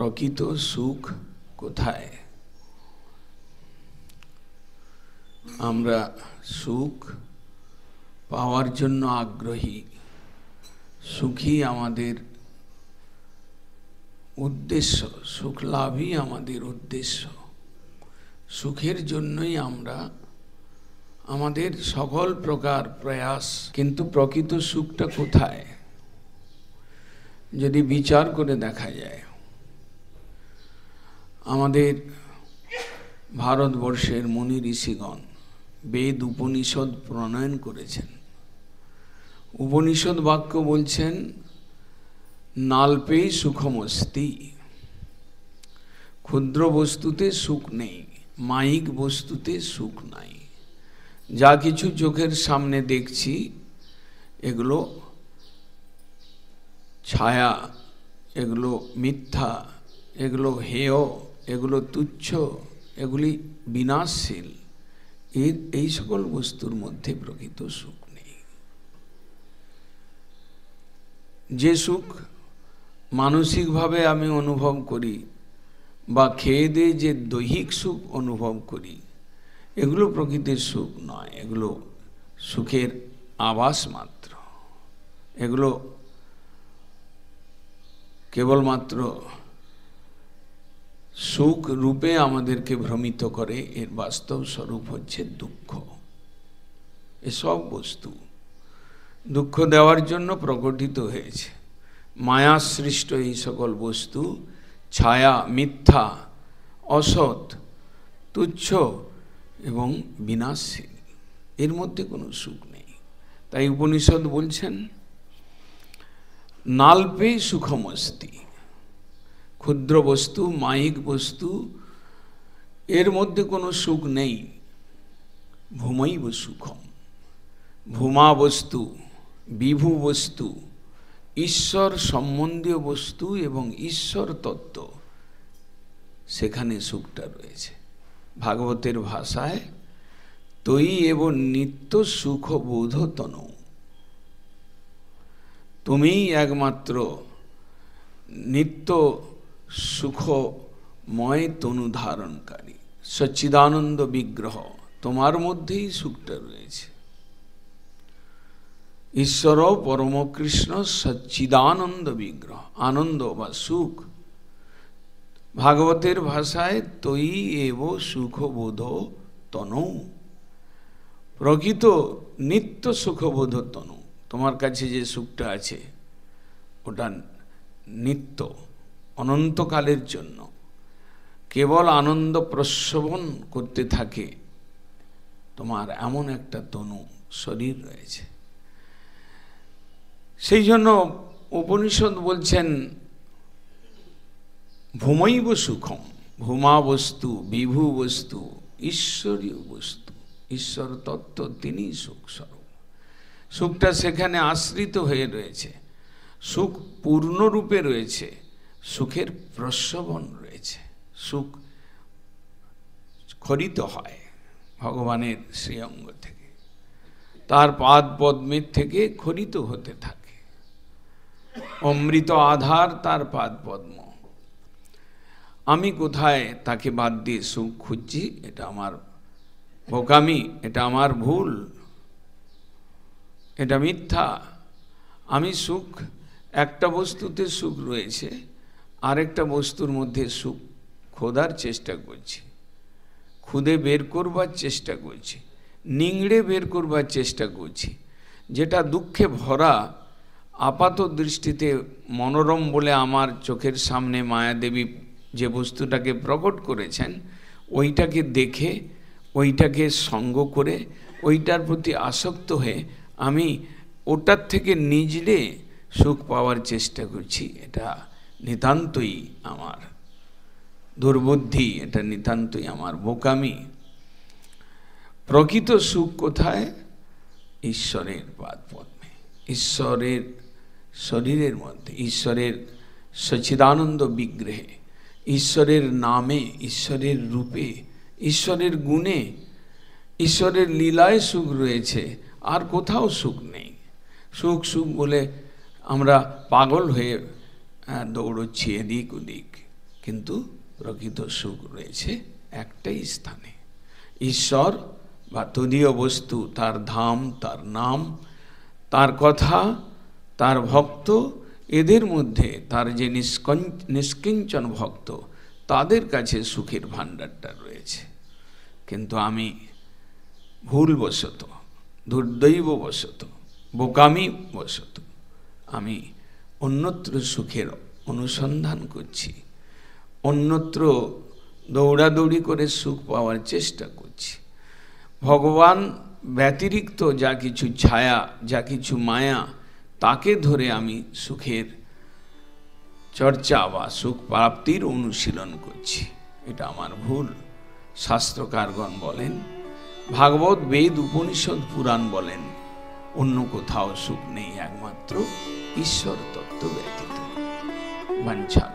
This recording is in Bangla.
প্রকৃত সুখ কোথায়? আমরা সুখ পাওয়ার জন্য আগ্রহী, সুখী আমাদের উদ্দেশ্য, সুখ লাভই আমাদের উদ্দেশ্য। সুখের জন্যই আমরা আমাদের সকল প্রকার প্রয়াস। কিন্তু প্রকৃত সুখটা কোথায়? যদি বিচার করে দেখা যায়, আমাদের ভারতবর্ষের মুনি ঋষিগণ বেদ উপনিষদ প্রণয়ন করেছেন। উপনিষদ বাক্য বলছেন, নাল্পে সুখমস্তি। ক্ষুদ্র বস্তুতে সুখ নেই, মায়িক বস্তুতে সুখ নাই। যা কিছু চোখের সামনে দেখছি এগুলো ছায়া, এগুলো মিথ্যা, এগুলো হেয়, এগুলো তুচ্ছ, এগুলি বিনাশশীল। এই সকল বস্তুর মধ্যে প্রকৃত সুখ নেই। যে সুখ মানসিকভাবে আমি অনুভব করি বা খেয়ে দিয়ে যে দৈহিক সুখ অনুভব করি, এগুলো প্রকৃতির সুখ নয়, এগুলো সুখের আভাস মাত্র। এগুলো কেবলমাত্র সুখ রূপে আমাদেরকে ভ্রমিত করে। এর বাস্তব স্বরূপ হচ্ছে দুঃখ। এসব বস্তু দুঃখ দেওয়ার জন্য প্রকটিত হয়েছে। মায়া সৃষ্ট এই সকল বস্তু ছায়া, মিথ্যা, অসৎ, তুচ্ছ এবং বিনাশশীল। এর মধ্যে কোনো সুখ নেই। তাই উপনিষদ বলছেন, নাল্পে সুখমস্তি। ক্ষুদ্র বস্তু, মায়িক বস্তু, এর মধ্যে কোনো সুখ নেই। ভূমৈব সুখম। ভূমা বস্তু, বিভু বস্তু, ঈশ্বর সম্বন্ধীয় বস্তু এবং ঈশ্বর তত্ত্ব, সেখানে সুখটা রয়েছে। ভাগবতের ভাষায় তৈ এব নিত্য সুখ বোধ তনু। তুমিই একমাত্র নিত্য সুখময় তনু ধারণকারী, সচ্চিদানন্দ বিগ্রহ। তোমার মধ্যেই সুখটা রয়েছে। ঈশ্বর পরমকৃষ্ণ সচ্চিদানন্দ বিগ্রহ। আনন্দ বা সুখ ভাগবতের ভাষায় তৈ এব সুখবোধ তনু। প্রকৃত নিত্য সুখবোধ তনু। তোমার কাছে যে সুখটা আছে ওটা নিত্য, অনন্তকালের জন্য কেবল আনন্দ প্রস্রবণ করতে থাকে। তোমার এমন একটা তনু, শরীর রয়েছে। সেই জন্য উপনিষদ বলছেন, ভূমৈব সুখম। ভূমা বস্তু, বিভু বস্তু, ঈশ্বরীয় বস্তু, ঈশ্বর তত্ত্ব, তিনি সুখ স্বরূপ। সুখটা সেখানে আশ্রিত হয়ে রয়েছে। সুখ পূর্ণরূপে রয়েছে, সুখের প্রস্রবণ রয়েছে। সুখ খরিত হয় ভগবানের শ্রীঅঙ্গ থেকে, তার পাদ পদ্মের থেকে খরিত হতে থাকে। অমৃত আধার তার পাদ পদ্ম। আমি কোথায় তাকে বাদ দিয়ে সুখ খুঁজছি? এটা আমার বোকামি, এটা আমার ভুল, এটা মিথ্যা। আমি সুখ, একটা বস্তুতে সুখ রয়েছে, আরেকটা বস্তুর মধ্যে সুখ খোঁজার চেষ্টা করছি, খুদে বের করবার চেষ্টা করছি, নিংড়ে বের করবার চেষ্টা করছি। যেটা দুঃখে ভরা, আপাত দৃষ্টিতে মনোরম বলে আমার চোখের সামনে মায়াদেবী যে বস্তুটাকে প্রকট করেছেন, ওইটাকে দেখে, ওইটাকে সঙ্গ করে, ওইটার প্রতি আসক্ত হয়ে আমি ওটার থেকে নিজড়ে সুখ পাওয়ার চেষ্টা করছি। এটা নিতান্তই আমার দুর্বুদ্ধি, এটা নিতান্তই আমার বোকামি। প্রকৃত সুখ কোথায়? ঈশ্বরের পাদ পদ্মে, ঈশ্বরের শরীরের মধ্যে, ঈশ্বরের সচ্চিদানন্দ বিগ্রহে, ঈশ্বরের নামে, ঈশ্বরের রূপে, ঈশ্বরের গুণে, ঈশ্বরের লীলায় সুখ রয়েছে। আর কোথাও সুখ নেই। সুখ সুখ বলে আমরা পাগল হয়ে দৌড়চ্ছি এদিক ওদিক, কিন্তু প্রকৃত সুখ রয়েছে একটাই স্থানে, ঈশ্বর বা তদীয় বস্তু, তার ধাম, তার নাম, তার কথা, তার ভক্ত, এদের মধ্যে তার যে নিষ্কিঞ্চন ভক্ত, তাদের কাছে সুখের ভাণ্ডারটা রয়েছে। কিন্তু আমি ভুলবশত, দুর্দৈববশত, বোকামিবশত আমি অন্যত্র সুখের অনুসন্ধান করছি, অন্যত্র দৌড়াদৌড়ি করে সুখ পাওয়ার চেষ্টা করছি। ভগবান ব্যতিরিক্ত যা কিছু ছায়া, যা কিছু মায়া, তাকে ধরে আমি সুখের চর্চা বা সুখ প্রাপ্তির অনুশীলন করছি। এটা আমার ভুল। শাস্ত্রকারগণ বলেন, ভাগবত, বেদ, উপনিষদ, পুরাণ বলেন, অন্য কোথাও সুখ নেই, একমাত্র ঈশ্বর তত্ত্ব ব্যতীত। বাঞ্ছা